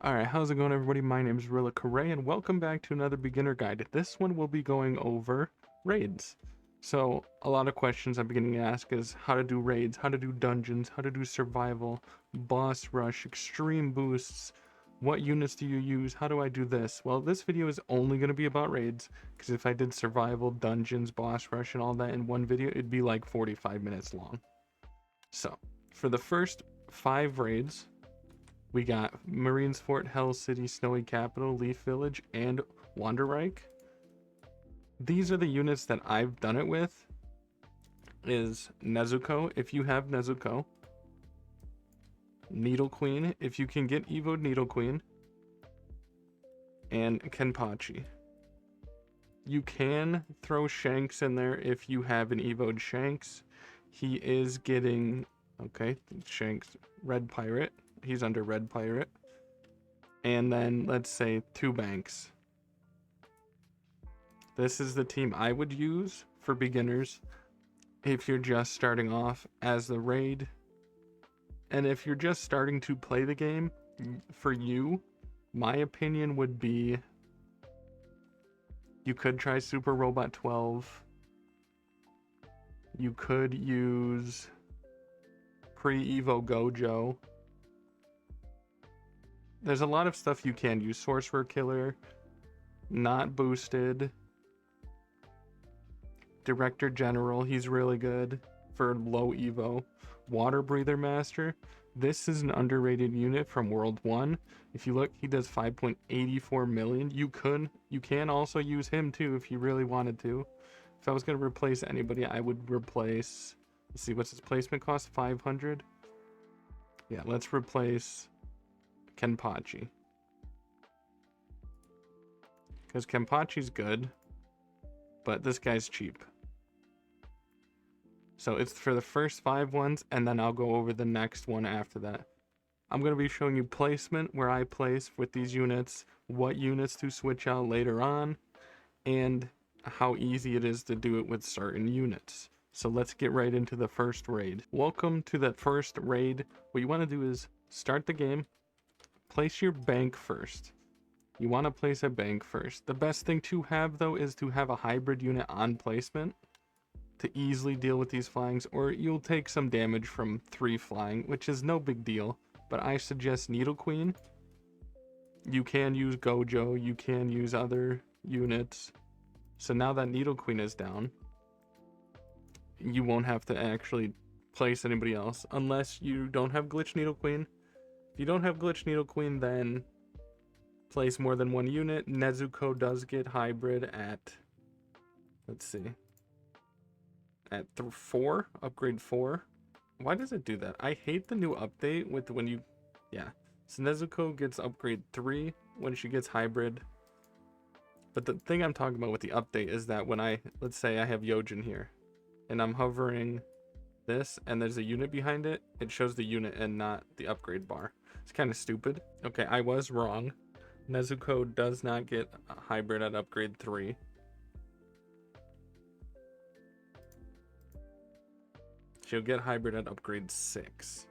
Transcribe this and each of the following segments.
Alright, how's it going everybody? My name is RillaKurai and welcome back to another beginner guide. This one will be going over raids. So, a lot of questions I'm beginning to ask is how to do raids, how to do dungeons, how to do survival, boss rush, extreme boosts, what units do you use, how do I do this? Well, this video is only going to be about raids, because if I did survival, dungeons, boss rush, and all that in one video, it'd be like 45 minutes long. So, for the first 5 raids, we got Marines Fort, Hell City, Snowy Capital, Leaf Village, and Wanderreicht. These are the units that I've done it with. Is Nezuko, if you have Nezuko. Needle Queen, if you can get Evo'd Needle Queen. And Kenpachi. You can throw Shanks in there if you have an Evo'd Shanks. He is getting, okay, Shanks, Red Pirate. He's under Red Pirate. And then let's say 2 banks. This is the team I would use for beginners if you're just starting off as the raid. And if you're just starting to play the game, for you, my opinion would be you could try Super Robot 12. You could use Pre-Evo Gojo. There's a lot of stuff you can use. Sorcerer Killer, not boosted. Director General, he's really good for low Evo. Water Breather Master, this is an underrated unit from World 1. If you look, he does 5.84 million. You can also use him too if you really wanted to. If I was going to replace anybody, I would replace, let's see, what's his placement cost? 500. Yeah, let's replace Kenpachi, because Kenpachi's good, but this guy's cheap. So it's for the first 5 ones, and then I'll go over the next one after that. I'm going to be showing you placement, where I place with these units, what units to switch out later on, and how easy it is to do it with certain units. So let's get right into the first raid. Welcome to the first raid. What you want to do is start the game. Place your bank first. You want to place a bank first. The best thing to have though is to have a hybrid unit on placement to easily deal with these flyings, or you'll take some damage from 3 flying, which is no big deal, but I suggest Needle Queen. You can use Gojo, you can use other units. So now that Needle Queen is down, you won't have to actually place anybody else unless you don't have Glitch Needle Queen. If you don't have Glitch Needle Queen, then place more than 1 unit. Nezuko does get hybrid at, let's see, at 4, upgrade 4. Why does it do that? I hate the new update with when you, yeah. So Nezuko gets upgrade 3 when she gets hybrid. But the thing I'm talking about with the update is that when let's say I have Yojin here, and I'm hovering this, and there's a unit behind it, it shows the unit and not the upgrade bar. It's kind of stupid. Okay, I was wrong. Nezuko does not get a hybrid at upgrade 3. She'll get hybrid at upgrade 6.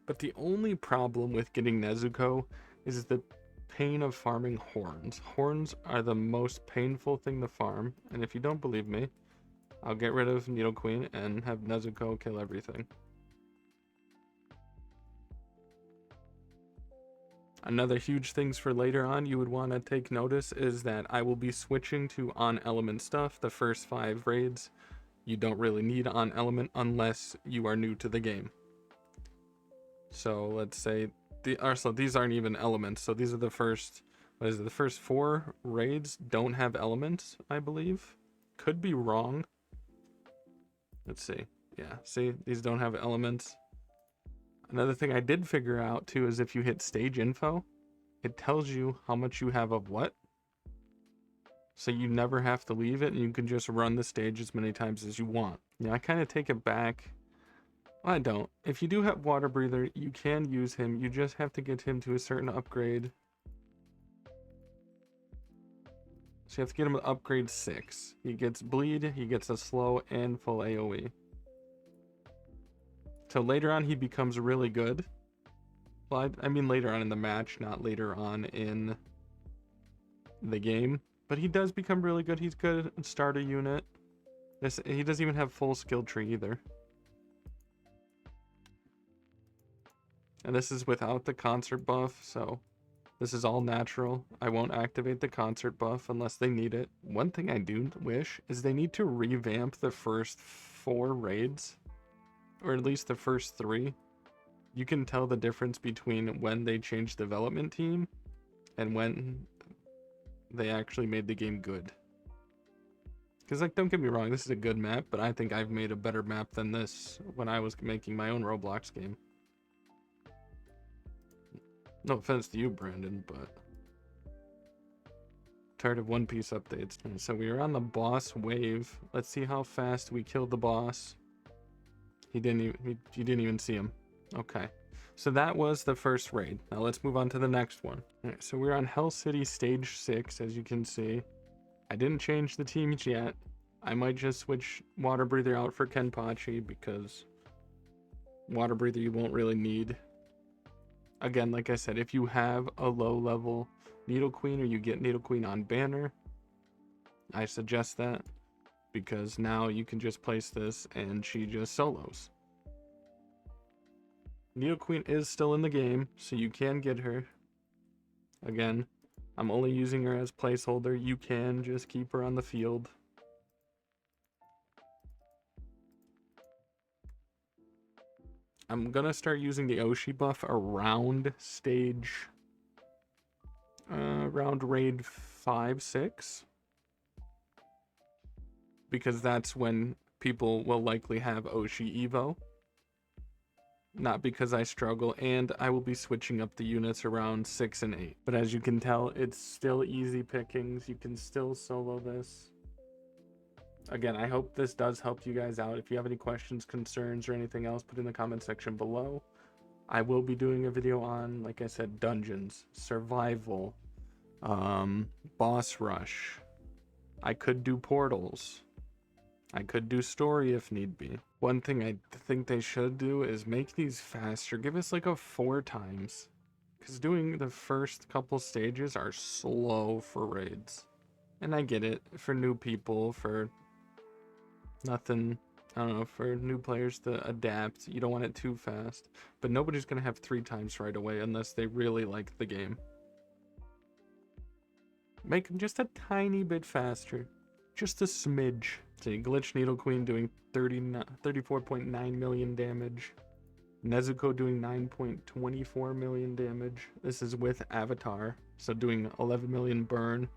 But the only problem with getting Nezuko is the pain of farming horns. Horns are the most painful thing to farm, and if you don't believe me, I'll get rid of Needle Queen and have Nezuko kill everything. Another huge things for later on you would want to take notice is that I will be switching to on element stuff the first 5 raids. You don't really need on element unless you are new to the game. So let's say these aren't even elements. So these are the first, what is it, the first 4 raids don't have elements, I believe. Could be wrong. Let's see. Yeah, see, these don't have elements. Another thing I did figure out too is if you hit stage info, it tells you how much you have of what. So you never have to leave it, and you can just run the stage as many times as you want. Yeah, I kind of take it back. Well, I don't. If you do have Water Breather, you can use him. You just have to get him to a certain upgrade. So you have to get him to upgrade 6. He gets bleed, he gets a slow and full AoE. So later on, he becomes really good. Well, I mean later on in the match, not later on in the game. But he does become really good. He's good at start a unit. He doesn't even have full skill tree either. And this is without the concert buff, so this is all natural. I won't activate the concert buff unless they need it. One thing I do wish is they need to revamp the first 4 raids, or at least the first 3. You can tell the difference between when they changed development team and when they actually made the game good. Because, like, don't get me wrong, this is a good map, but I think I've made a better map than this when I was making my own Roblox game. No offense to you, Brandon, but tired of One Piece updates. So we are on the boss wave. Let's see how fast we kill the boss. You didn't even see him. Okay. So that was the first raid. Now let's move on to the next one. All right, so we're on Hell City Stage 6, as you can see. I didn't change the teams yet. I might just switch Water Breather out for Kenpachi because Water Breather you won't really need. Again, like I said, if you have a low level Needle Queen or you get Needle Queen on banner, I suggest that because now you can just place this and she just solos. Needle Queen is still in the game, so you can get her. Again, I'm only using her as placeholder. You can just keep her on the field. I'm gonna start using the Oshi buff around stage, around raid 5, 6. Because that's when people will likely have Oshi Evo. Not because I struggle, and I will be switching up the units around 6 and 8. But as you can tell, it's still easy pickings. You can still solo this. Again, I hope this does help you guys out. If you have any questions, concerns, or anything else, put in the comment section below. I will be doing a video on, like I said, dungeons, survival, boss rush. I could do portals. I could do story if need be. One thing I think they should do is make these faster. Give us like a 4 times. Because doing the first couple stages are slow for raids. And I get it, for new people, for nothing, I don't know, for new players to adapt. You don't want it too fast. But nobody's going to have 3 times right away unless they really like the game. Make them just a tiny bit faster. Just a smidge. See, Glitch Needle Queen doing 34.9 million damage. Nezuko doing 9.24 million damage. This is with Avatar, so doing 11 million burn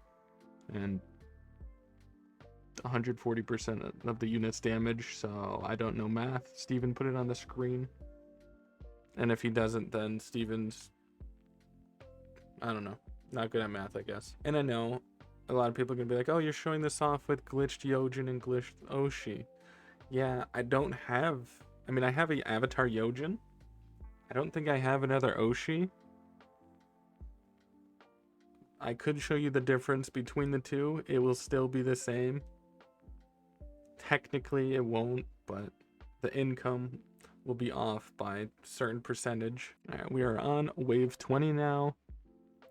and 140% of the unit's damage. So I don't know math. Steven put it on the screen. And if he doesn't, then Steven's, I don't know, not good at math, I guess. And I know a lot of people are gonna be like, oh, you're showing this off with glitched Yojin and glitched Oshi. Yeah, I don't have, I mean, I have a Avatar Yojin. I don't think I have another Oshi. I could show you the difference between the two. It will still be the same. Technically it won't, but the income will be off by a certain percentage. All right, we are on wave 20 now.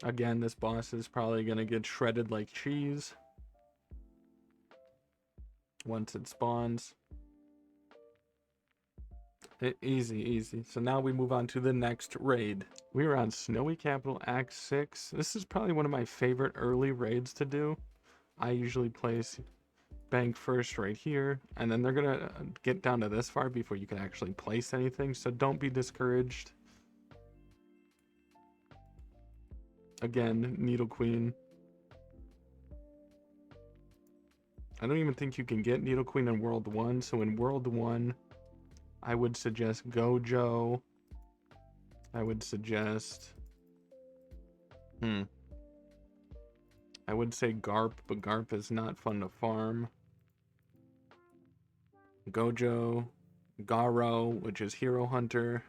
Again, this boss is probably going to get shredded like cheese once it spawns. Easy. So now we move on to the next raid. We are on Snowy Capital Act 6. This is probably one of my favorite early raids to do. I usually place bank first right here, and then they're going to get down to this far before you can actually place anything, so don't be discouraged. Again, Needle Queen. I don't even think you can get Needle Queen in World 1. So in World 1, I would suggest Gojo. I would suggest... I would say Garp, but Garp is not fun to farm. Gojo. Garo, which is Hero Hunter.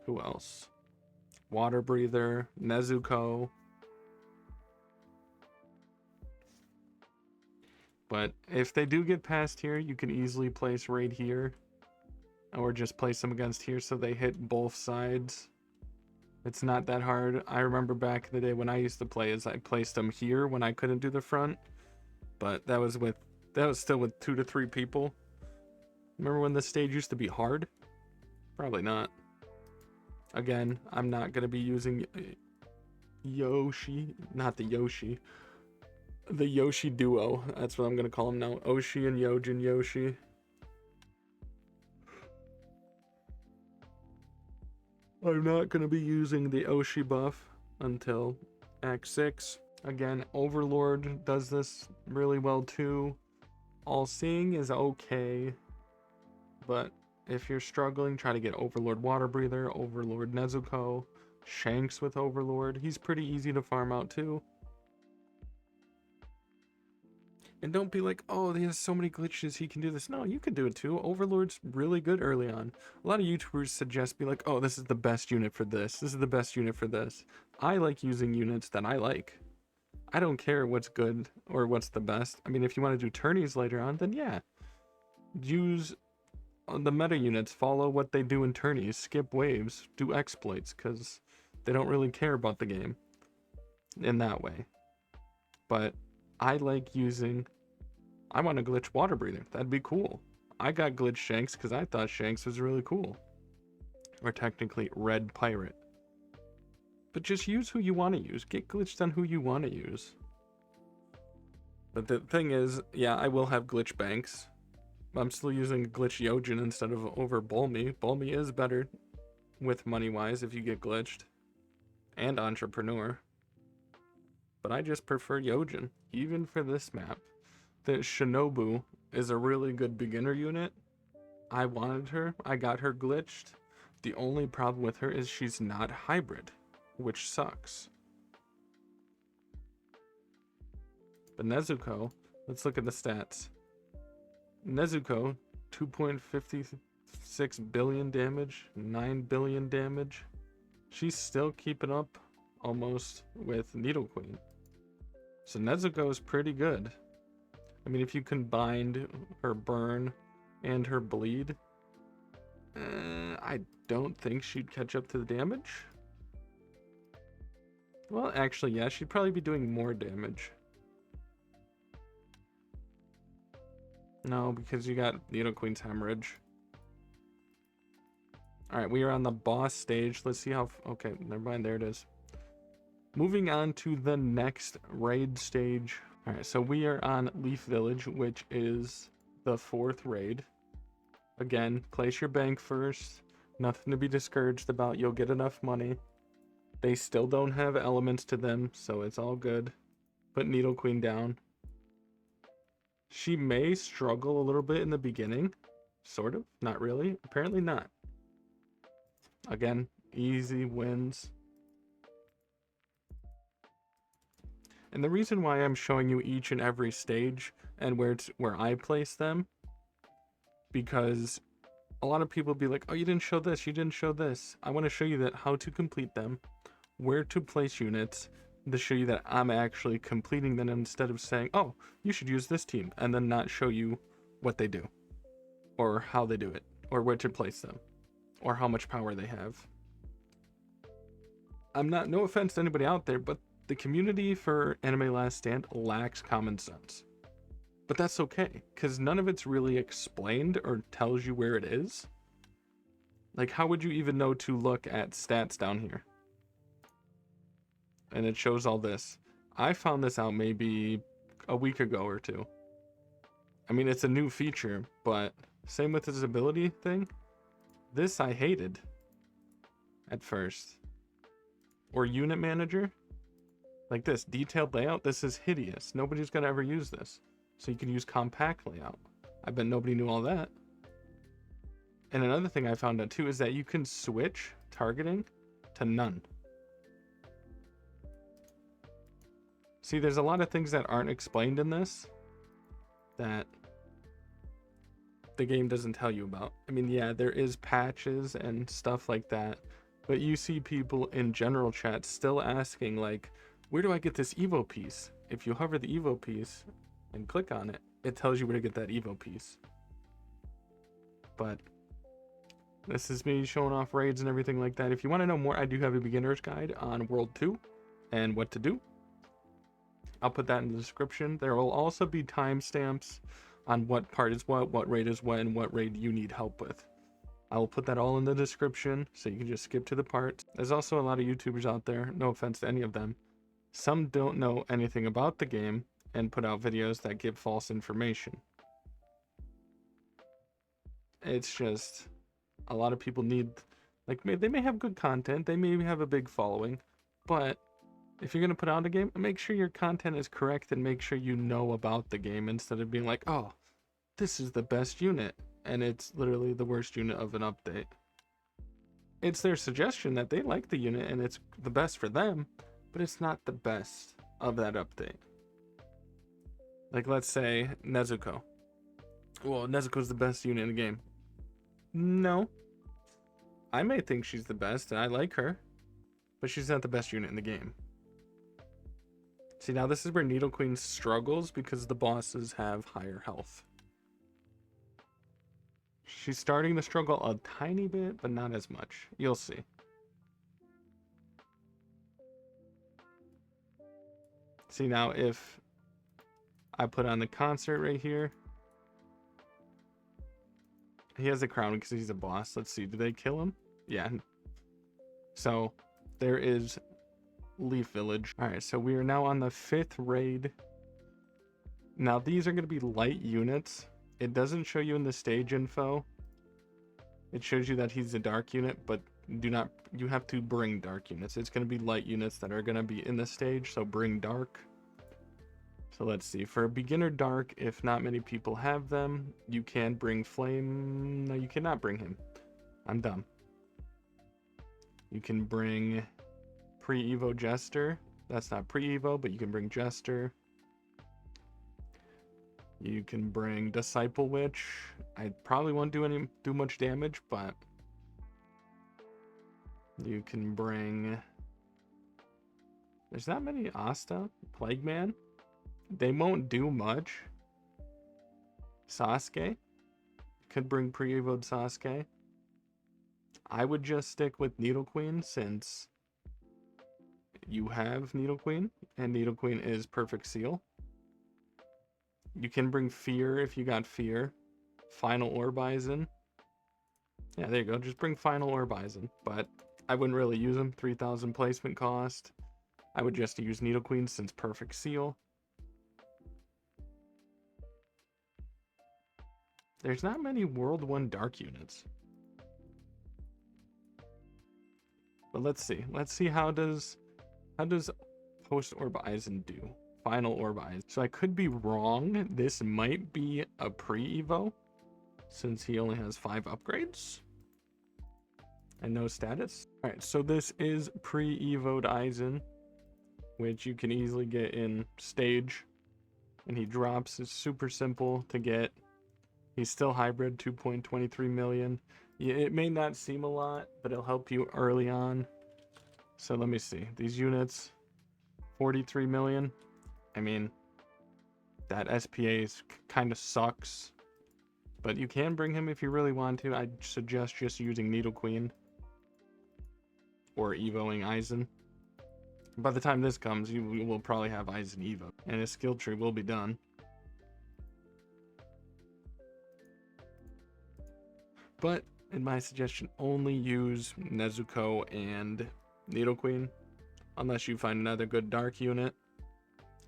Who else? Water Breather, Nezuko. But if they do get past here, you can easily place right here. or just place them against here so they hit both sides. It's not that hard. I remember back in the day when I used to play is I placed them here when I couldn't do the front, but that was still with 2 to 3 people. Remember when this stage used to be hard? Probably not. Again, I'm not going to be using Yoshi, not the Yoshi. The Yoshi duo. That's what I'm going to call them now. Oshi and Yojin Yoshi. I'm not going to be using the Oshi buff until Act 6. Again, Overlord does this really well too. All Seeing is okay, but if you're struggling, try to get Overlord Water Breather, Overlord Nezuko, Shanks with Overlord. He's pretty easy to farm out too. And don't be like, oh, he has so many glitches, he can do this. No, you can do it too. Overlord's really good early on. A lot of YouTubers suggest be like, oh, this is the best unit for this. This is the best unit for this. I like using units that I like. I don't care what's good or what's the best. I mean, if you want to do tourneys later on, then yeah. Use the meta units, follow what they do in tourneys, skip waves, do exploits, because they don't really care about the game in that way. But I like using, I want to glitch Water Breather. That'd be cool. I got glitch Shanks because I thought Shanks was really cool. Or technically Red Pirate. But just use who you want to use. Get glitched on who you want to use. But the thing is, yeah, I will have glitch Banks. I'm still using glitch Yojin instead of over Bulmy. Bulmy is better with money-wise if you get glitched. And Entrepreneur. But I just prefer Yojin, even for this map. The Shinobu is a really good beginner unit. I wanted her, I got her glitched. The only problem with her is she's not hybrid, which sucks. But Nezuko, let's look at the stats. Nezuko, 2.56 billion damage, 9 billion damage. She's still keeping up almost with Needle Queen. So Nezuko is pretty good. I mean, if you combined her burn and her bleed, I don't think she'd catch up to the damage. Well, actually, yeah, she'd probably be doing more damage. No, because you got Needle Queen's Hemorrhage. Alright, we are on the boss stage. Let's see how... Okay, never mind, there it is. Moving on to the next raid stage. Alright, so we are on Leaf Village, which is the 4th raid. Again, place your bank first. Nothing to be discouraged about. You'll get enough money. They still don't have elements to them, so it's all good. Put Needle Queen down. She may struggle a little bit in the beginning. Sort of. Not really. Apparently not. Again, easy wins. And the reason why I'm showing you each and every stage and where I place them, because a lot of people be like, oh, you didn't show this, you didn't show this. I want to show you that how to complete them, where to place units, to show you that I'm actually completing them instead of saying, oh, you should use this team, and then not show you what they do, or how they do it, or where to place them, or how much power they have. No offense to anybody out there, but the community for Anime Last Stand lacks common sense. But that's okay, because none of it's really explained or tells you where it is. Like, how would you even know to look at stats down here? And it shows all this. I found this out maybe a week ago or two. I mean, it's a new feature, but same with this ability thing. This I hated at first. Or unit manager. Like this, detailed layout, this is hideous. Nobody's gonna ever use this. So you can use compact layout. I bet nobody knew all that. And another thing I found out too is that you can switch targeting to none. See, there's a lot of things that aren't explained in this that the game doesn't tell you about. I mean, yeah, there is patches and stuff like that, but you see people in general chat still asking like, where do I get this Evo piece? If you hover the Evo piece and click on it, it tells you where to get that Evo piece. But This is me showing off raids and everything like that. If you want to know more, I do have a beginner's guide on World 2 and what to do. I'll put that in the description. There will also be timestamps on what part is what raid is what, and what raid you need help with. I will put that all in the description, so you can just skip to the part. There's also a lot of YouTubers out there, no offense to any of them. Some don't know anything about the game and put out videos that give false information. It's just, a lot of people need, like, they may have good content, they may have a big following, but if you're going to put out a game, make sure your content is correct and make sure you know about the game instead of being like, oh, this is the best unit, and it's literally the worst unit of an update. It's their suggestion that they like the unit and it's the best for them, but it's not the best of that update. Like, let's say Nezuko. Well, Nezuko's the best unit in the game. No. I may think she's the best and I like her, but she's not the best unit in the game. See, now this is where Needle Queen struggles because the bosses have higher health. She's starting to struggle a tiny bit, but not as much. You'll see. See, now if I put on the concert right here, he has a crown because he's a boss. Let's see, do they kill him? Yeah. So there is Leaf Village. All right, so we are now on the 5th raid. Now these are going to be light units. It doesn't show you in the stage info. It shows you that he's a dark unit, but you have to bring dark units. It's going to be light units that are going to be in the stage, so bring dark. So let's see, for a beginner dark, if not many people have them, you can bring flame. No, you cannot bring him. I'm dumb. You can bring pre-evo jester. That's not pre-evo, but you can bring jester. You can bring disciple witch. I probably won't do much damage, but you can bring, there's not many Asta. Plague Man, they won't do much. Sasuke, could bring pre-evoed Sasuke. I would just stick with Needle Queen since you have Needle Queen and Needle Queen is perfect seal. You can bring Fear if you got Fear. Final Orbison. Yeah, there you go. Just bring Final Orbison. But I wouldn't really use them. 3,000 placement cost. I would just use Needle Queen since perfect seal. There's not many World 1 dark units. But let's see. Let's see how does Post Orbison do? Final Orbison. So I could be wrong. This might be a pre-evo since he only has 5 upgrades and no status. All right, so this is pre-evoed Aizen, which you can easily get in stage, and he drops. It's super simple to get. He's still hybrid, 2.23 million. Yeah, it may not seem a lot, but it'll help you early on. So let me see. These units, 43 million. I mean, that SPA kind of sucks, but you can bring him if you really want to. I'd suggest just using Needle Queen or evoing Aizen. By the time this comes, you will probably have Aizen evo, and his skill tree will be done. But in my suggestion, only use Nezuko and Needle Queen unless you find another good dark unit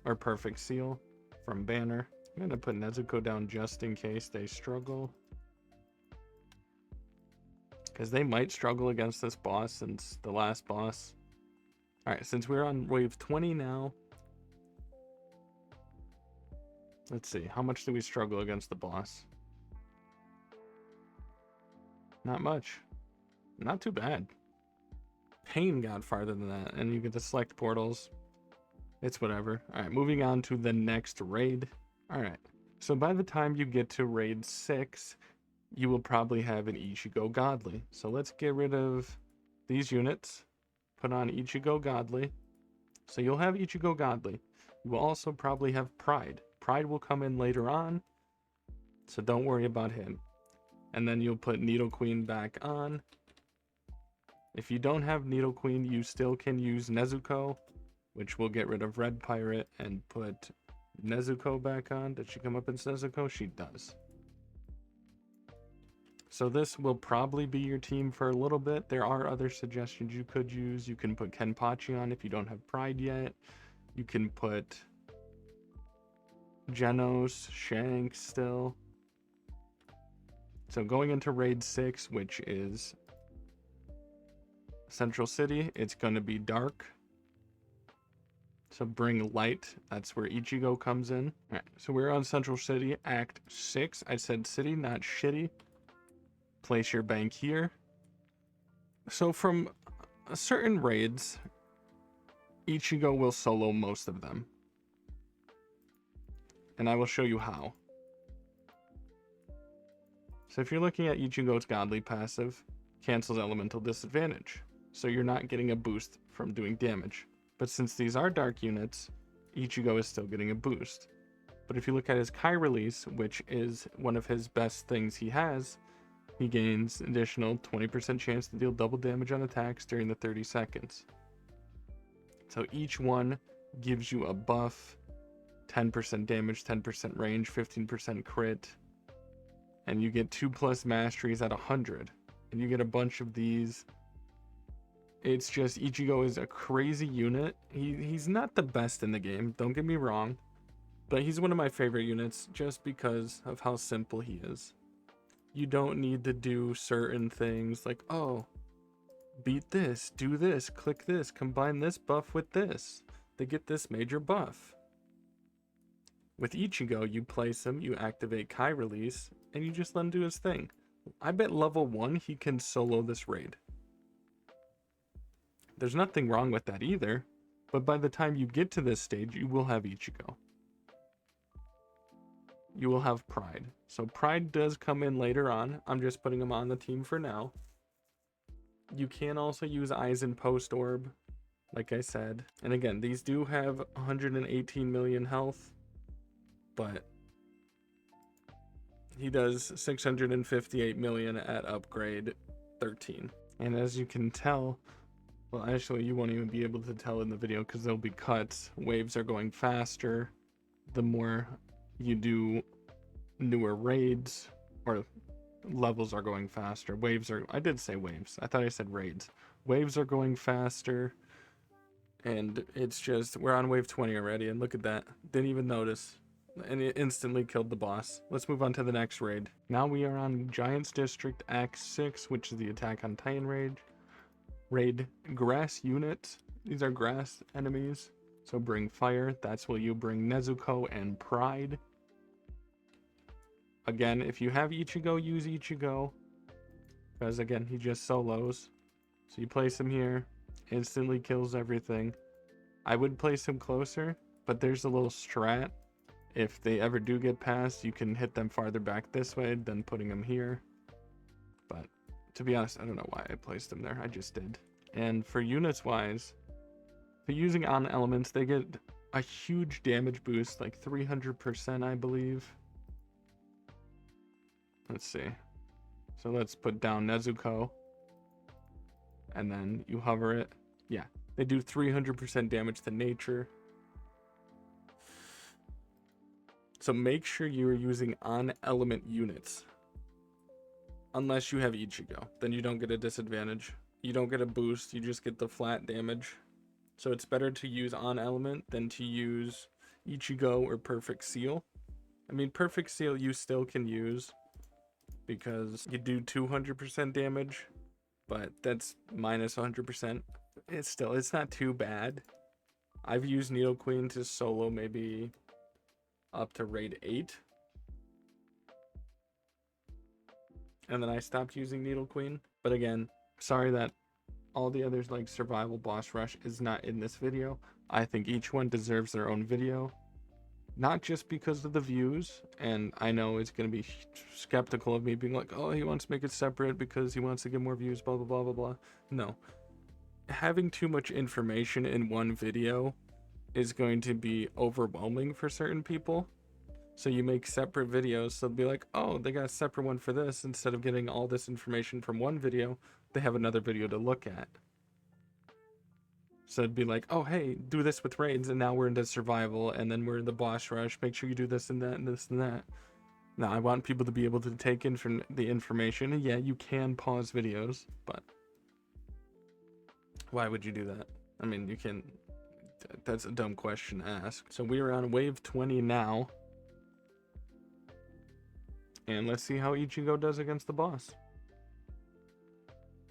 or perfect seal from banner. I'm gonna put Nezuko down just in case they struggle, because they might struggle against this boss since the last boss. All right, since we're on wave 20 now, let's see, how much do we struggle against the boss? Not much. Not too bad. Pain got farther than that, and you get to select portals. It's whatever. All right, moving on to the next raid. All right, so by the time you get to raid 6, you will probably have an Ichigo Godly. So let's get rid of these units, put on Ichigo Godly. So you'll have Ichigo Godly. You will also probably have Pride. Pride will come in later on, so don't worry about him. and then you'll put Needle Queen back on. If you don't have Needle Queen, you still can use Nezuko, which will get rid of Red Pirate and put Nezuko back on. Did she come up as Nezuko? She does. So this will probably be your team for a little bit. There are other suggestions you could use. You can put Kenpachi on if you don't have Pride yet. You can put Genos, Shanks still. So going into Raid 6, which is Central City, it's going to be dark. So bring light. That's where Ichigo comes in. All right, so we're on Central City, Act 6. I said city, not shitty. Place your bank here. So from certain raids, Ichigo will solo most of them. And I will show you how. So if you're looking at Ichigo's Godly passive, cancels elemental disadvantage. So you're not getting a boost from doing damage. But since these are dark units, Ichigo is still getting a boost. But if you look at his Kai release, which is one of his best things he has, he gains additional 20% chance to deal double damage on attacks during the 30 seconds. So each one gives you a buff, 10% damage, 10% range, 15% crit, and you get 2+ masteries at 100. And you get a bunch of these. It's just Ichigo is a crazy unit. He's not the best in the game, don't get me wrong, but he's one of my favorite units just because of how simple he is. You don't need to do certain things like, oh, beat this, do this, click this, combine this buff with this to get this major buff. With Ichigo, you place him, you activate Kai release, and you just let him do his thing. I bet level 1 he can solo this raid. There's nothing wrong with that either, but by the time you get to this stage, you will have Ichigo. You will have Pride. So Pride does come in later on. I'm just putting him on the team for now. You can also use Aizen Post Orb, like I said. And again, these do have 118 million health, but he does 658 million at upgrade 13. And as you can tell, well, actually, you won't even be able to tell in the video because there'll be cuts. Waves are going faster the more you do newer raids, or levels are going faster. Waves are, I did say waves. I thought I said raids. Waves are going faster, and it's just, we're on wave 20 already, and look at that. Didn't even notice, and it instantly killed the boss. Let's move on to the next raid. Now we are on Giants District Act 6, which is the Attack on Titan raid. Grass units. These are grass enemies. So bring fire. That's where you bring Nezuko and Pride. Again, if you have Ichigo, use Ichigo. Because again, he just solos. So you place him here. Instantly kills everything. I would place him closer, but there's a little strat. If they ever do get past, you can hit them farther back this way than putting them here. But to be honest, I don't know why I placed them there. I just did. And for units wise, for using on elements, they get a huge damage boost, like 300%, I believe. Let's see. So let's put down Nezuko. And then you hover it. Yeah, they do 300% damage to nature. So make sure you're using on element units. Unless you have Ichigo, then you don't get a disadvantage. You don't get a boost, you just get the flat damage. So it's better to use on element than to use Ichigo or Perfect Seal. I mean, Perfect Seal you still can use because you do 200% damage, but that's minus 100%. It's not too bad. I've used Needle Queen to solo maybe up to raid 8. And then I stopped using Needle Queen. But again, sorry that all the others like Survival Boss Rush is not in this video. I think each one deserves their own video. Not just because of the views, and I know it's going to be skeptical of me being like, oh, he wants to make it separate because he wants to get more views, blah, blah, blah, blah, blah. No. Having too much information in one video is going to be overwhelming for certain people. So you make separate videos. So they'll be like, oh, they got a separate one for this. Instead of getting all this information from one video, they have another video to look at. So it'd be like, oh, hey, do this with raids, and now we're into survival, and then we're in the boss rush. Make sure you do this and that and this and that. Now, I want people to be able to take in from the information. Yeah, you can pause videos, but why would you do that? I mean, you can. That's a dumb question to ask. So we are on wave 20 now. And let's see how Ichigo does against the boss.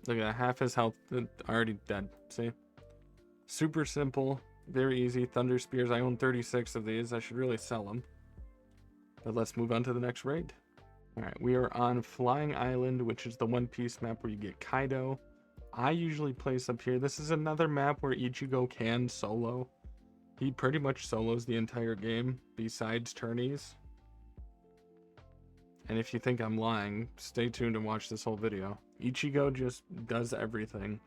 Look at that, half his health already dead. See? Super simple, very easy. Thunder Spears, I own 36 of these. I should really sell them. But let's move on to the next raid. Alright, we are on Flying Island, which is the One Piece map where you get Kaido. I usually place up here. This is another map where Ichigo can solo. He pretty much solos the entire game, besides tourneys. And if you think I'm lying, stay tuned and watch this whole video. Ichigo just does everything.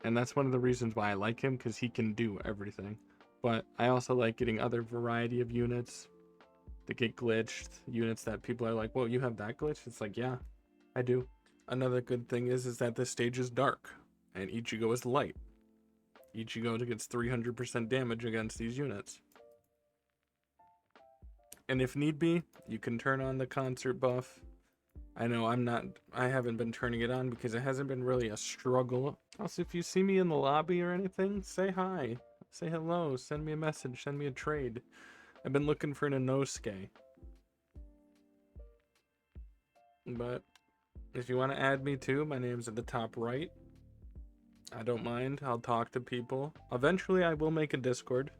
And that's one of the reasons why I like him, because he can do everything. But I also like getting other variety of units that get glitched. Units that people are like, whoa, you have that glitch? It's like, yeah, I do. Another good thing is that this stage is dark. And Ichigo is light. Ichigo gets 300% damage against these units. And if need be, you can turn on the concert buff. I know I haven't been turning it on because it hasn't been really a struggle. Also, if you see me in the lobby or anything, say hi. Say hello, send me a message, send me a trade. I've been looking for an Inosuke. But if you want to add me too, my name's at the top right. I don't mind. I'll talk to people. Eventually, I will make a Discord.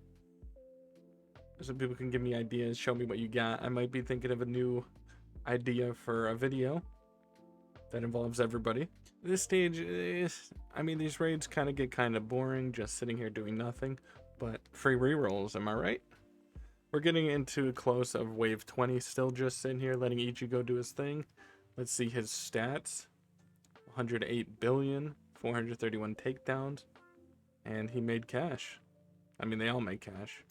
So people can give me ideas, show me what you got. I might be thinking of a new idea for a video that involves everybody. This stage is, I mean, these raids kind of get kind of boring, just sitting here doing nothing. But free rerolls, am I right? We're getting into close of wave 20, still just sitting here letting Ichigo do his thing. Let's see his stats. 108 billion. 431 takedowns, and he made cash. I mean, they all make cash.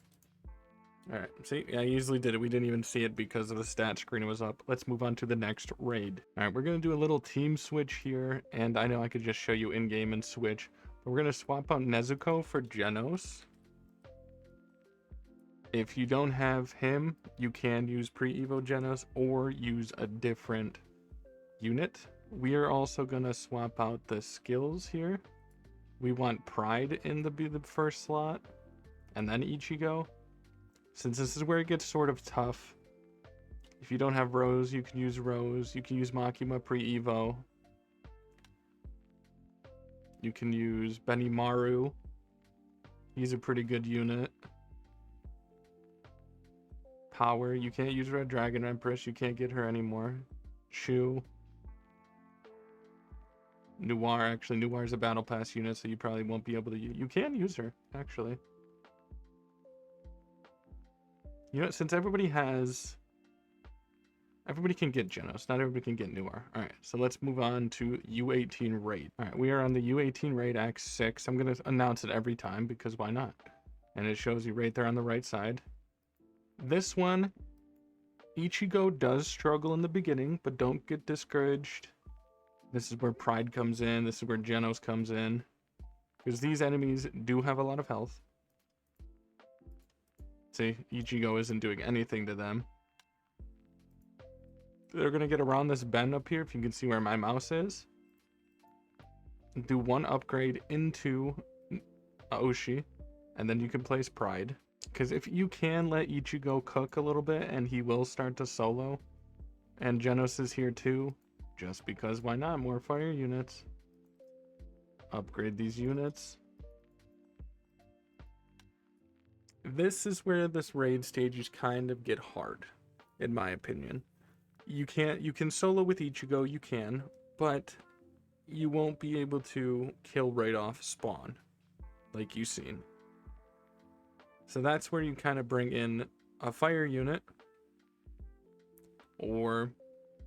Alright, see, I easily did it. We didn't even see it because of the stat screen was up. Let's move on to the next raid. Alright, we're gonna do a little team switch here, and I know I could just show you in-game and switch, but we're gonna swap out Nezuko for Genos. If you don't have him, you can use pre-evo Genos or use a different unit. We are also going to swap out the skills here. We want Pride in the first slot, and then Ichigo. Since this is where it gets sort of tough. If you don't have Rose, you can use Rose. You can use Makima pre-evo. You can use Benimaru. He's a pretty good unit. Power, you can't use Red Dragon Empress. You can't get her anymore. Shu. Noir, actually, Noir's a battle pass unit, so you probably won't be able to use. You can use her, actually. You know, since everybody can get Genos, not everybody can get Noir. Alright, so let's move on to U18 raid. Alright, we are on the U18 raid Act 6. I'm going to announce it every time, because why not? And it shows you right there on the right side. This one, Ichigo does struggle in the beginning, but don't get discouraged. This is where Pride comes in. This is where Genos comes in. Because these enemies do have a lot of health. See, Ichigo isn't doing anything to them. They're going to get around this bend up here, if you can see where my mouse is. Do one upgrade into Aoshi, and then you can place Pride. Because if you can let Ichigo cook a little bit, and he will start to solo. And Genos is here too. Just because, why not? More fire units. Upgrade these units. This is where this raid stages kind of get hard, in my opinion. You can solo with Ichigo, you can, but you won't be able to kill right off spawn, like you've seen. So that's where you kind of bring in a fire unit, or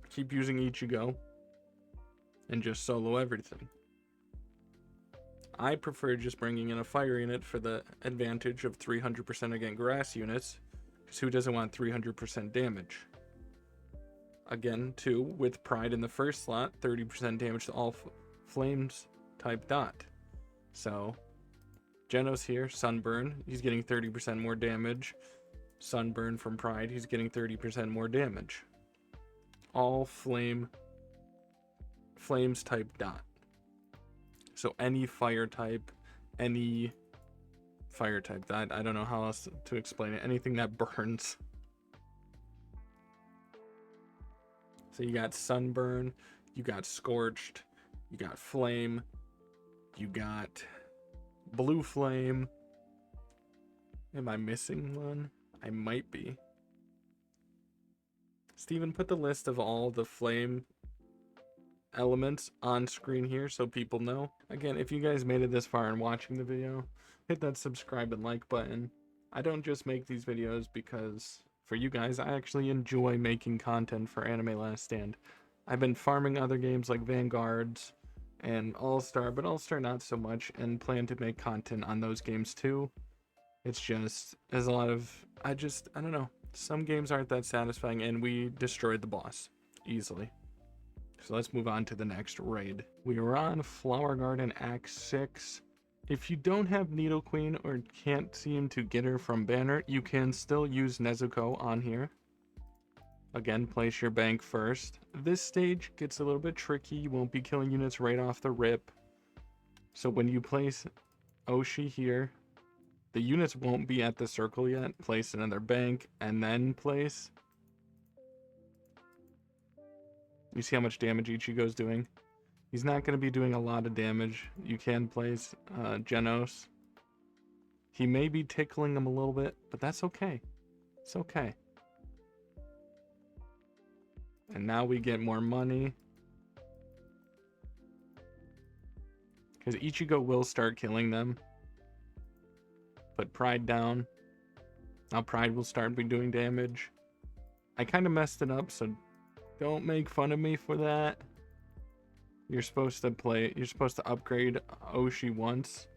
keep using Ichigo and just solo everything. I prefer just bringing in a fire unit for the advantage of 300% against grass units, Because who doesn't want 300% damage? Again, 2, with Pride in the first slot, 30% damage to all flames type dot. So, Genos here, Sunburn, he's getting 30% more damage. Sunburn from Pride, he's getting 30% more damage. All flames type dot. So any fire type, I don't know how else to explain it. Anything that burns. So you got Sunburn, you got Scorched, you got Flame, you got Blue Flame. Am I missing one? I might be. Steven, put the list of all the flame elements on screen here so people know. Again, if you guys made it this far and watching the video, hit that subscribe and like button. I don't just make these videos because for you guys, I actually enjoy making content for Anime Last Stand. I've been farming other games like Vanguards and All-Star, but All-Star not so much, and plan to make content on those games too. It's just, there's a lot of, I don't know, some games aren't that satisfying, and we destroyed the boss easily. So let's move on to the next raid. We are on Flower Garden Act 6. If you don't have Needle Queen or can't seem to get her from banner, you can still use Nezuko on here. Again, place your bank first. This stage gets a little bit tricky. You won't be killing units right off the rip. So when you place Oshi here, the units won't be at the circle yet. Place another bank and then place. You see how much damage Ichigo's doing? He's not going to be doing a lot of damage. You can place Genos. He may be tickling him a little bit, but that's okay. It's okay. And now we get more money. Because Ichigo will start killing them. Put Pride down. Now Pride will start be doing damage. I kind of messed it up, so don't make fun of me for that. You're supposed to upgrade Oshi once.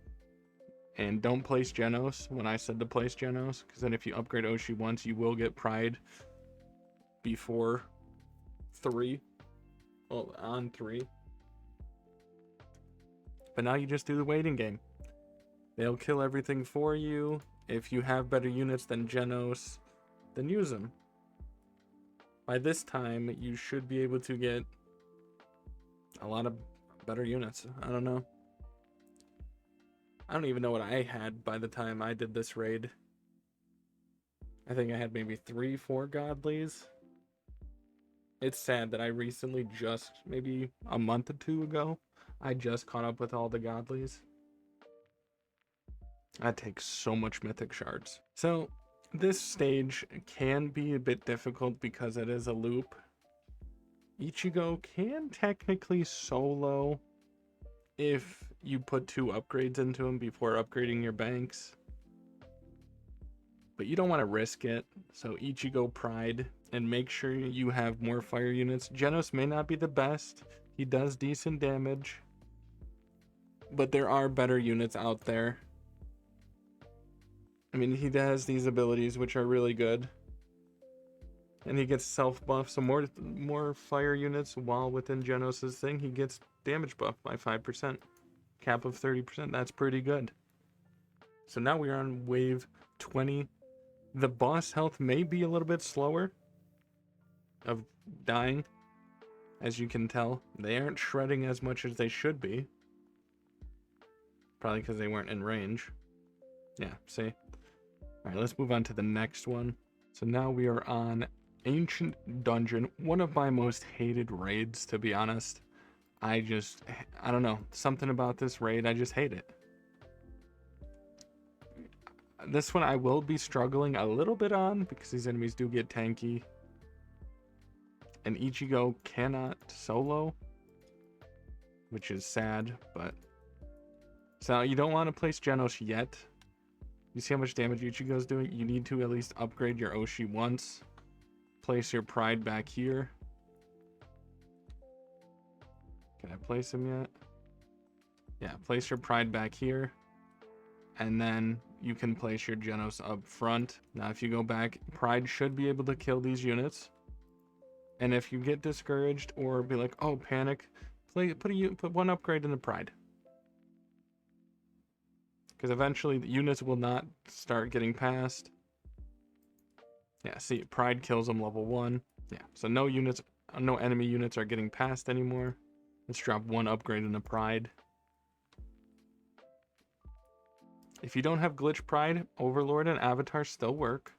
And don't place Genos when I said to place Genos. Because then if you upgrade Oshi once, you will get Pride before 3. Well, on 3. But now you just do the waiting game. They'll kill everything for you. If you have better units than Genos, then use them. By this time, you should be able to get a lot of better units. I don't know. I don't even know what I had by the time I did this raid. I think I had maybe 3-4 godlies. It's sad that I recently just, maybe a month or 2 ago, I just caught up with all the godlies. That takes so much mythic shards. So this stage can be a bit difficult because it is a loop. Ichigo can technically solo if you put 2 upgrades into him before upgrading your banks. But you don't want to risk it. So Ichigo Pride and make sure you have more fire units. Genos may not be the best. He does decent damage. But there are better units out there. I mean, he has these abilities which are really good. And he gets self buff, so more fire units while within Genos' thing. He gets damage buff by 5%. Cap of 30%, that's pretty good. So now we are on wave 20. The boss health may be a little bit slower of dying. As you can tell, they aren't shredding as much as they should be. Probably because they weren't in range. Yeah, see? Alright, let's move on to the next one. So now we are on Ancient Dungeon. One of my most hated raids, to be honest. I don't know. Something about this raid, I just hate it. This one I will be struggling a little bit on because these enemies do get tanky. And Ichigo cannot solo, which is sad, but... So you don't want to place Genos yet. You see how much damage Ichigo's doing? You need to at least upgrade your Oshi once. Place your Pride back here. Can I place him yet? Yeah, place your Pride back here. And then you can place your Genos up front. Now, if you go back, Pride should be able to kill these units. And if you get discouraged or be like, oh, panic, put one upgrade in the Pride. Because eventually the units will not start getting past. Yeah, see, Pride kills them level 1. Yeah, so no enemy units are getting past anymore. Let's drop one upgrade in the Pride. If you don't have Glitch Pride, Overlord and Avatar still work.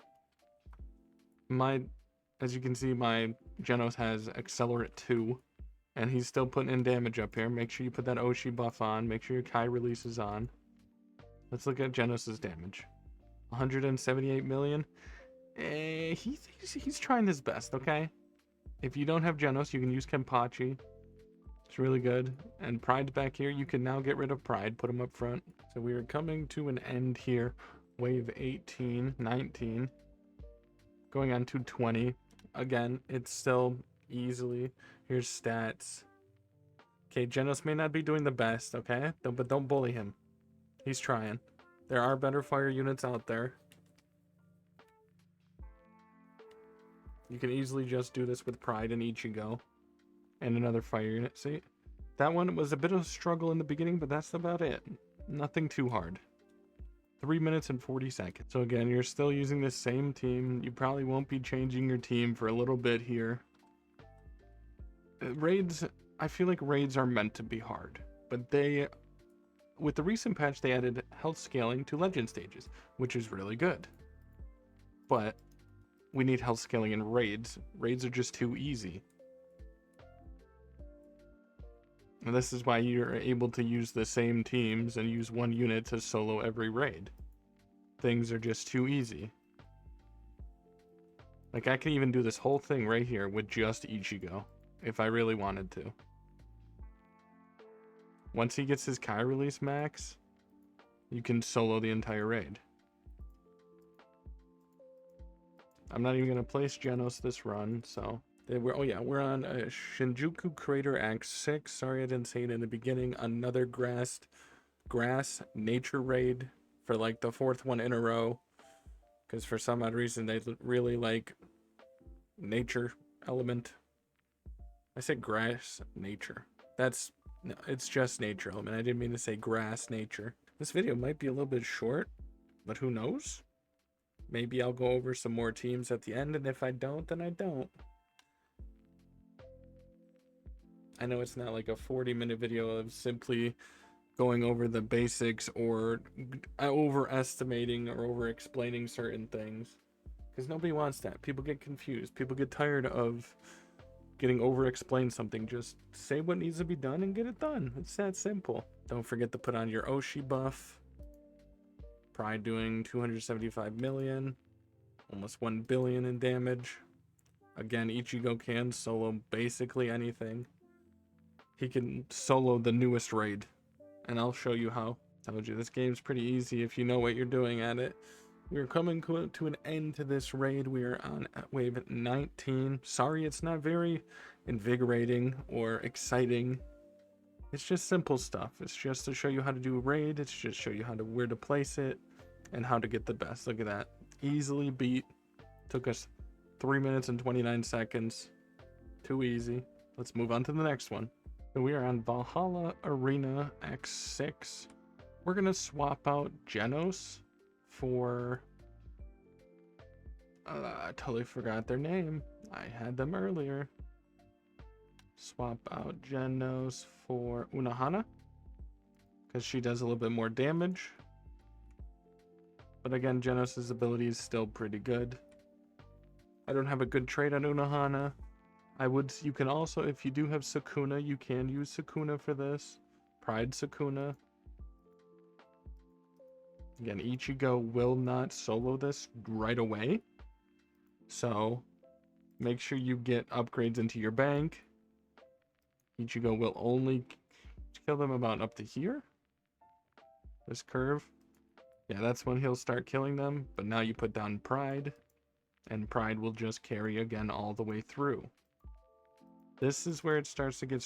As you can see, my Genos has Accelerate 2. And he's still putting in damage up here. Make sure you put that Oshi buff on. Make sure your Kai release is on. Let's look at Genos's damage. 178 million. He's trying his best, okay? If you don't have Genos, you can use Kenpachi. It's really good. And Pride's back here. You can now get rid of Pride. Put him up front. So we are coming to an end here. Wave 18, 19. Going on to 20. Again, it's still easily. Here's stats. Okay, Genos may not be doing the best, okay? But don't bully him. He's trying. There are better fire units out there. You can easily just do this with Pride and Ichigo. And another fire unit. See? That one was a bit of a struggle in the beginning, but that's about it. Nothing too hard. 3 minutes and 40 seconds. So again, you're still using the same team. You probably won't be changing your team for a little bit here. Raids, I feel like raids are meant to be hard. But with the recent patch, they added health scaling to legend stages, which is really good. But we need health scaling in raids. Raids are just too easy. And this is why you're able to use the same teams and use one unit to solo every raid. Things are just too easy. Like, I can even do this whole thing right here with just Ichigo, if I really wanted to. Once he gets his Kai release max, you can solo the entire raid. I'm not even going to place Genos this run, so... we're on Shinjuku Crater Act 6. Sorry I didn't say it in the beginning. Another grass nature raid for like the 4th one in a row. Because for some odd reason they really like nature element. I said grass nature. No, it's just nature element. I didn't mean to say grass nature. This video might be a little bit short, but who knows? Maybe I'll go over some more teams at the end, and if I don't, then I don't. I know it's not like a 40-minute video of simply going over the basics or overestimating or over-explaining certain things. Because nobody wants that. People get confused. People get tired of getting over-explained something. Just say what needs to be done and get it done. It's that simple. Don't forget to put on your Oshi buff. Pride doing 275 million. Almost 1 billion in damage. Again, Ichigo can solo basically anything. He can solo the newest raid, and I'll show you how. I told you this game's pretty easy if you know what you're doing at it. We're coming to an end to this raid. We are on wave 19. Sorry it's not very invigorating or exciting. It's just simple stuff. It's just to show you how to do a raid. It's just show you where to place it and how to get the best. Look at that. Easily beat. Took us 3 minutes and 29 seconds. Too easy. Let's move on to the next one. So we are on Valhalla Arena X6. We're going to swap out Genos for... I totally forgot their name. I had them earlier. Swap out Genos for Unohana, because she does a little bit more damage. But again, Genos' ability is still pretty good. I don't have a good trade on Unohana. You can also, if you do have Sukuna, you can use Sukuna for this. Pride Sukuna. Again, Ichigo will not solo this right away. So, make sure you get upgrades into your bank. Ichigo will only kill them about up to here. This curve. Yeah, that's when he'll start killing them. But now you put down Pride. And Pride will just carry again all the way through. This is where it starts to get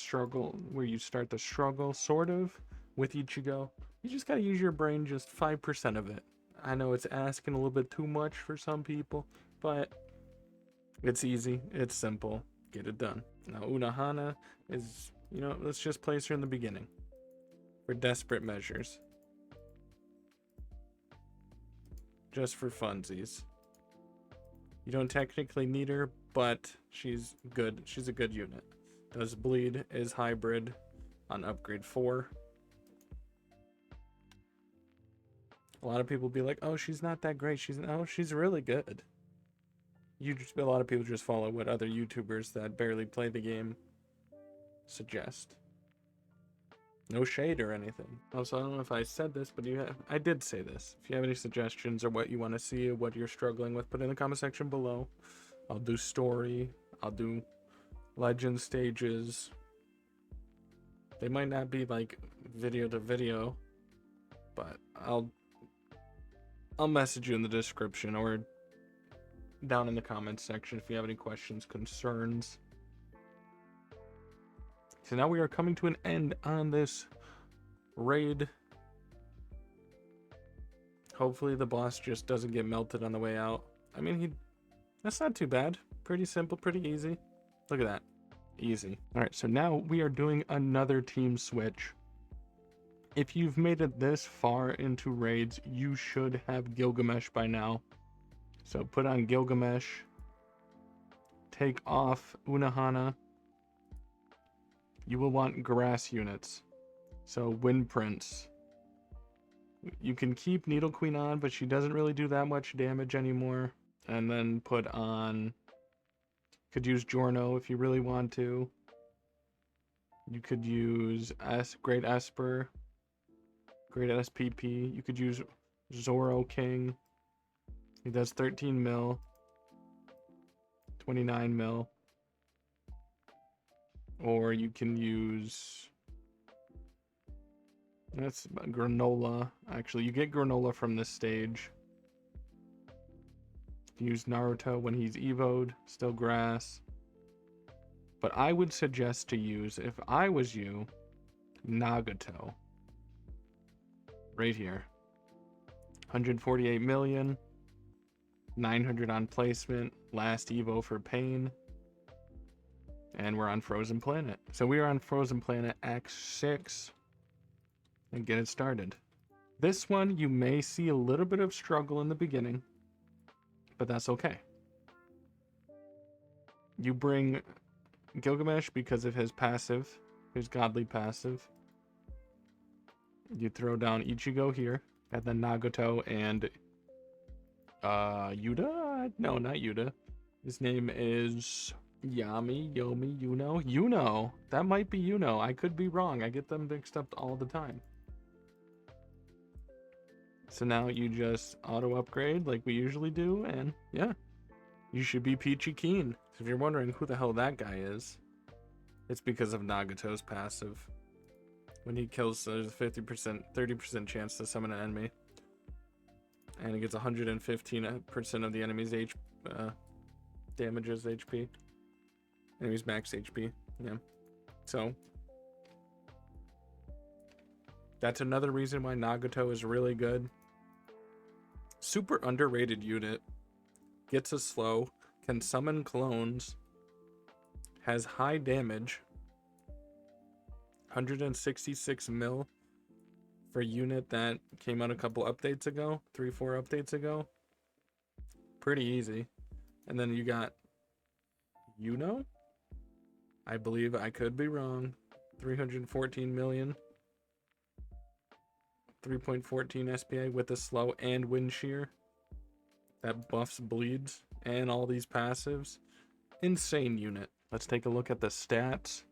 where you start to struggle, sort of, with Ichigo. You just gotta use your brain, just 5% of it. I know it's asking a little bit too much for some people, but it's easy, it's simple, get it done. Now Unohana is, you know, let's just place her in the beginning for desperate measures, just for funsies. You don't technically need her, but she's good. She's a good unit. Does bleed, is hybrid on upgrade 4. A lot of people be like, oh, she's not that great. She's really good. A lot of people just follow what other YouTubers that barely play the game suggest. No shade or anything. Also, I don't know if I said this, but I did say this. If you have any suggestions or what you want to see or what you're struggling with, put it in the comment section below. I'll do story. I'll do legend stages. They might not be like video to video, but I'll message you in the description or down in the comments section if you have any questions, concerns. So now we are coming to an end on this raid. Hopefully the boss just doesn't get melted on the way out. I mean, that's not too bad. Pretty simple, pretty easy. Look at that. Easy. Alright, so now we are doing another team switch. If you've made it this far into raids, you should have Gilgamesh by now. So put on Gilgamesh. Take off Unohana. You will want grass units. So Wind Prince. You can keep Needle Queen on, but she doesn't really do that much damage anymore. And then put on... Could use Giorno if you really want to. You could use Great Esper. Great SPP. You could use Zoro King. He does 13 mil. 29 mil. Or you can use... That's Granola. Actually, you get Granola from this stage. You use Naruto when he's evoed. Still grass. But I would suggest to use, if I was you, Nagato. Right here. 148 million. 900 on placement. Last evo for Pain. And we're on Frozen Planet. So we are on Frozen Planet Act 6. And get it started. This one, you may see a little bit of struggle in the beginning. But that's okay. You bring Gilgamesh because of his passive. His godly passive. You throw down Ichigo here. And then Nagato and... Yuta? No, not Yuta. His name is... Yomi, Yuno. That might be Yuno. I could be wrong. I get them mixed up all the time. So now you just auto upgrade like we usually do, and yeah, you should be peachy keen. So if you're wondering who the hell that guy is, it's because of Nagato's passive. When he kills, there's a 30% chance to summon an enemy, and it gets 115% of the enemy's damages HP. Enemy's max HP. Yeah. So that's another reason why Nagato is really good. Super underrated unit. Gets a slow. Can summon clones. Has high damage. 166 mil for a unit that came out a couple updates ago. 3-4 updates ago. Pretty easy. And then you got Yuno? I believe, I could be wrong. 314 million. 3.14 SPA with a slow and wind shear. That buffs bleeds and all these passives. Insane unit. Let's take a look at the stats.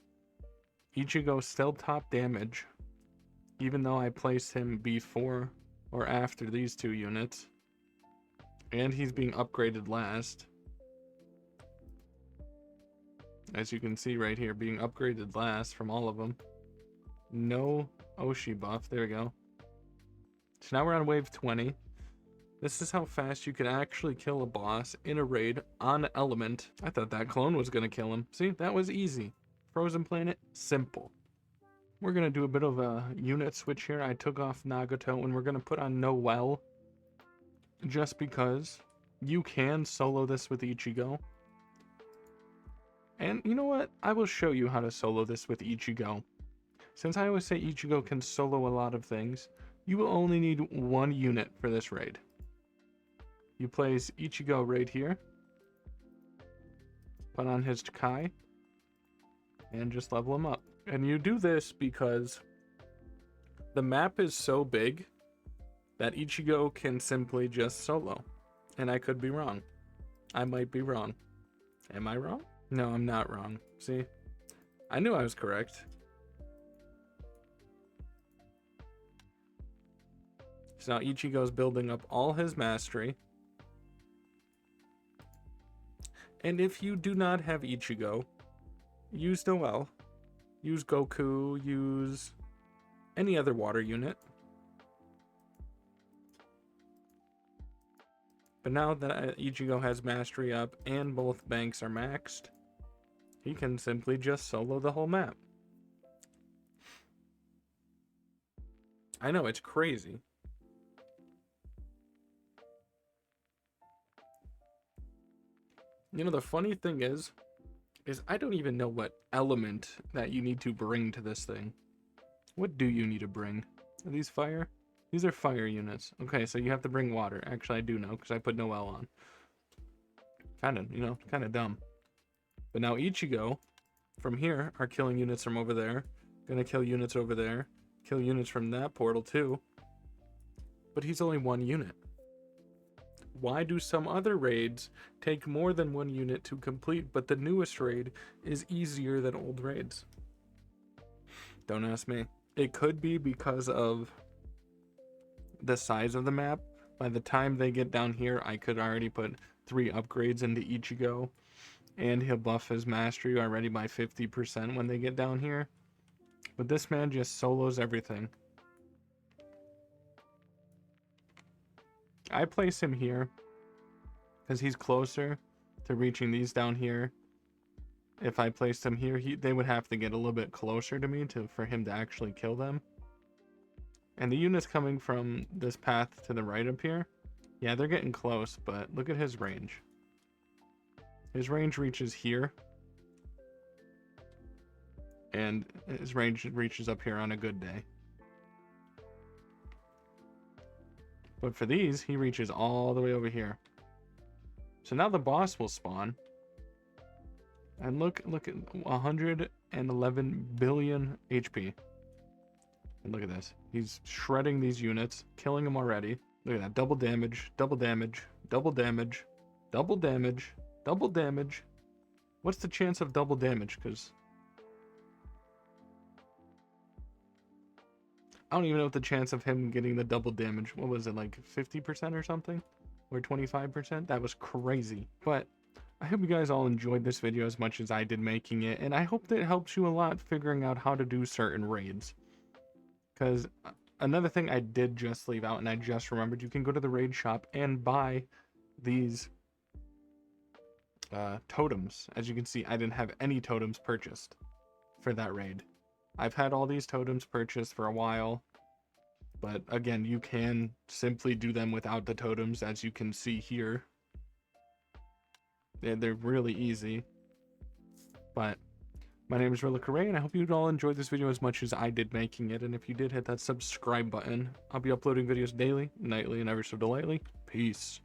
Ichigo still top damage, even though I placed him before or after these two units. And he's being upgraded last. As you can see right here, being upgraded last from all of them. No Oshi buff. There we go. So now we're on wave 20. This is how fast you can actually kill a boss in a raid on element. I thought that clone was going to kill him. See, that was easy. Frozen Planet, simple. We're going to do a bit of a unit switch here. I took off Nagato and we're going to put on Noelle. just because you can solo this with Ichigo. And you know what? I will show you how to solo this with Ichigo. Since I always say Ichigo can solo a lot of things, you will only need one unit for this raid. You place Ichigo right here, put on his Kai, and just level him up. And you do this because the map is so big that Ichigo can simply just solo. And I could be wrong. I might be wrong. Am I wrong? No, I'm not wrong. See? I knew I was correct. So now Ichigo's building up all his mastery. And if you do not have Ichigo, use Noelle. Use Goku, use any other water unit. But now that Ichigo has mastery up and both banks are maxed, he can simply just solo the whole map. I know, it's crazy. You know, the funny thing is I don't even know what element that you need to bring to this thing. What do you need to bring? Are these fire? These are fire units. Okay, so you have to bring water. Actually, I do know, because I put Noelle on. Kind of dumb. But now Ichigo, from here, are killing units from over there. Gonna kill units over there. Kill units from that portal, too. But he's only one unit. Why do some other raids take more than one unit to complete, but the newest raid is easier than old raids? Don't ask me. It could be because of the size of the map. By the time they get down here, I could already put 3 upgrades into Ichigo, and he'll buff his mastery already by 50% when they get down here. But this man just solos everything. I place him here because he's closer to reaching these down here. If I placed him here, they would have to get a little bit closer to me for him to actually kill them. And the units coming from this path to the right up here, yeah, they're getting close, but look at his range. His range reaches here. And his range reaches up here on a good day. But for these, he reaches all the way over here. So now the boss will spawn. And look at 111 billion HP. And look at this. He's shredding these units, killing them already. Look at that. Double damage, double damage, double damage, double damage, double damage. What's the chance of double damage? Because I don't even know what the chance of him getting the double damage. What was it, like 50% or something? Or 25%? That was crazy. But I hope you guys all enjoyed this video as much as I did making it. And I hope that it helps you a lot figuring out how to do certain raids. Because another thing I did just leave out, and I just remembered, you can go to the raid shop and buy these totems. As you can see, I didn't have any totems purchased for that raid. I've had all these totems purchased for a while, but again, you can simply do them without the totems, as you can see here. They're really easy. But my name is RillaKurai, and I hope you all enjoyed this video as much as I did making it. And if you did, hit that subscribe button. I'll be uploading videos daily, nightly, and ever so delightly. Peace.